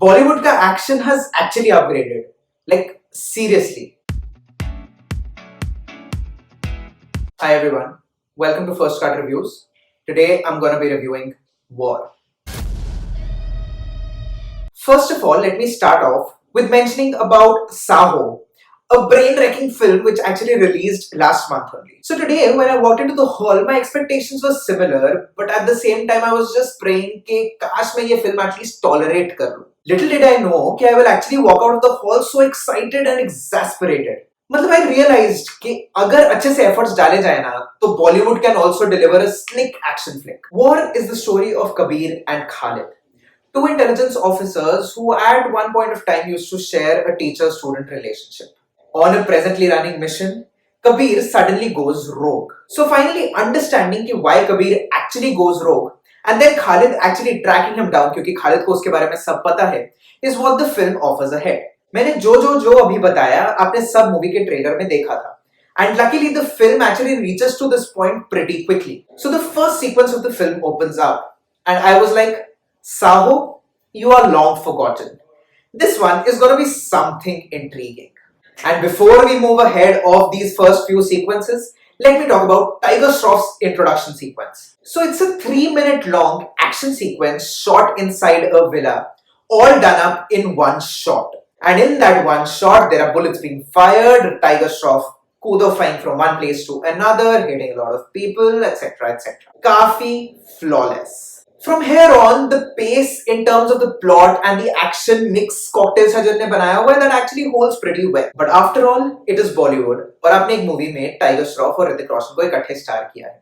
Bollywood का action has actually upgraded. Like seriously. Hi everyone, welcome to First Cut Reviews. Today I'm gonna be reviewing War. First of all, let me start off with mentioning about Saho, a brain-wrecking film which actually released last month only. So today, when I walked into the hall, my expectations were similar, but at the same time, I was just praying कि काश मैं ये film at least tolerate कर लूं. Little did I know कि I will actually walk out of the hall so excited and exasperated. मतलब I realized कि अगर अच्छे से efforts डाले जाए ना, तो Bollywood can also deliver a slick action flick. War is the story of Kabir and Khalid, two intelligence officers who at one point of time used to share a teacher-student relationship. On a presently running mission, Kabir suddenly goes rogue. So finally understanding why Kabir actually goes rogue and then Khalid actually tracking him down क्योंकि Khalid को उसके बारे में सब पता है, is what the film offers ahead. मैंने जो अभी बताया आपने सब मूवी के ट्रेलर में देखा था. And luckily the film actually reaches to this point pretty quickly. So the first sequence of the film opens up and I was like, Saho, you are long forgotten. This one is going to be something intriguing. And before we move ahead of these first few sequences, let me talk about Tiger Shroff's introduction sequence. So it's a 3-minute long action sequence shot inside a villa, all done up in one shot. And in that one shot, there are bullets being fired, Tiger Shroff kudo flying from one place to another, hitting a lot of people, etc. etc. Kafi flawless. From here on, the pace in terms of the plot and the action mix cocktail Sajjan ने बनाया हुआ है that actually holds pretty well. But after all, it is Bollywood और आपने एक movie में Tiger Shroff और Hrithik Roshan को इकट्ठे स्टार किया है.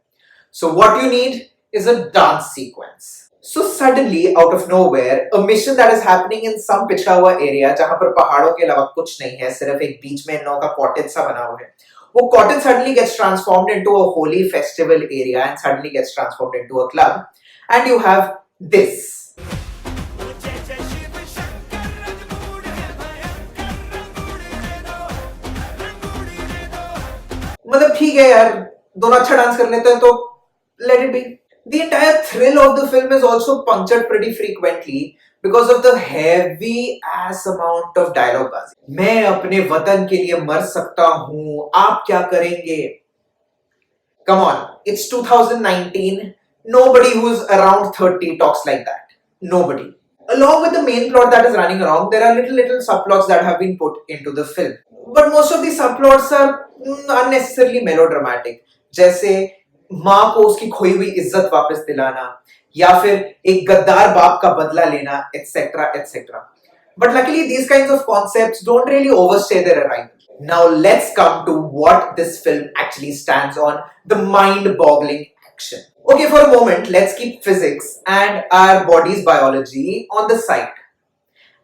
So what you need is a dance sequence. So suddenly, out of nowhere, a mission that is happening in some पिछड़ा हुआ area जहाँ पर पहाड़ों के अलावा कुछ नहीं है, सिर्फ एक बीच में नौ का cottage सा बना हुआ है. वो cottage suddenly gets transformed into a holy festival area and suddenly gets transformed into a club. And you have this. मतलब ठीक है यार, दोनों अच्छा डांस कर लेते हैं तो let it be. The entire thrill of the film is also punctured pretty frequently because of the heavy ass amount of dialogue buzz. मैं अपने वतन के लिए मर सकता हूँ, आप क्या करेंगे? Come on, it's 2019. Nobody who's around 30 talks like that. Nobody. Along with the main plot that is running around, there are little subplots that have been put into the film. But most of these subplots are unnecessarily melodramatic. जैसे माँ को उसकी खोई हुई इज्जत वापस दिलाना या फिर एक गद्दार बाप का बदला लेना, etc. etc. But luckily these kinds of concepts don't really overstay their arrival. Now let's come to what this film actually stands on, the mind-boggling action. Okay, for a moment, let's keep physics and our body's biology on the side.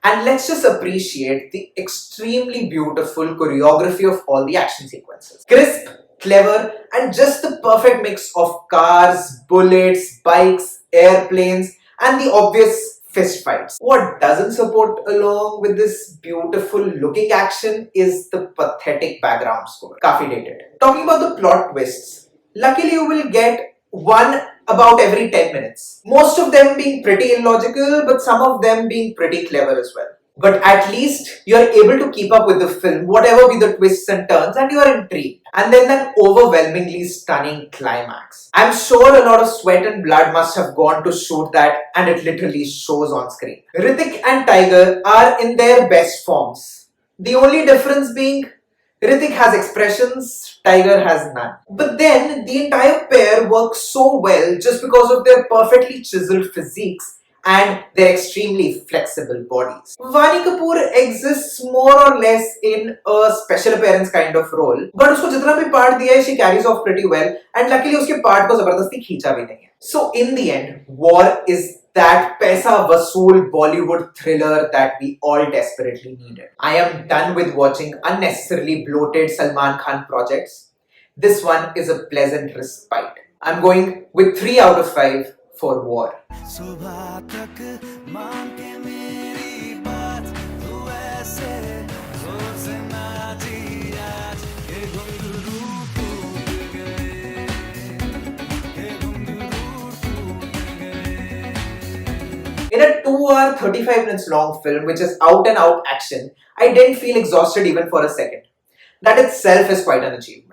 And let's just appreciate the extremely beautiful choreography of all the action sequences. Crisp, clever, and just the perfect mix of cars, bullets, bikes, airplanes, and the obvious fist fights. What doesn't support along with this beautiful looking action is the pathetic background score. Kafi dated. Talking about the plot twists, luckily you will get one about every 10 minutes. Most of them being pretty illogical, but some of them being pretty clever as well. But at least you are able to keep up with the film, whatever be the twists and turns, and you are intrigued. And then that overwhelmingly stunning climax. I'm sure a lot of sweat and blood must have gone to shoot that, and it literally shows on screen. Hrithik and Tiger are in their best forms. The only difference being Hrithik has expressions, Tiger has none. But then the entire pair works so well just because of their perfectly chiseled physiques and their extremely flexible bodies. Vaani Kapoor exists more or less in a special appearance kind of role, but उसको जितना भी part दिया है, she carries off pretty well, and luckily उसके part को जबरदस्ती खींचा भी नहीं है. So in the end, War is that paisa vasool Bollywood thriller that we all desperately needed. I am done with watching unnecessarily bloated Salman Khan projects. This one is a pleasant respite. I'm going with 3 out of 5 for War. In a 2 hour 35 minutes long film, which is out and out action, I didn't feel exhausted even for a second. That itself is quite an achievement.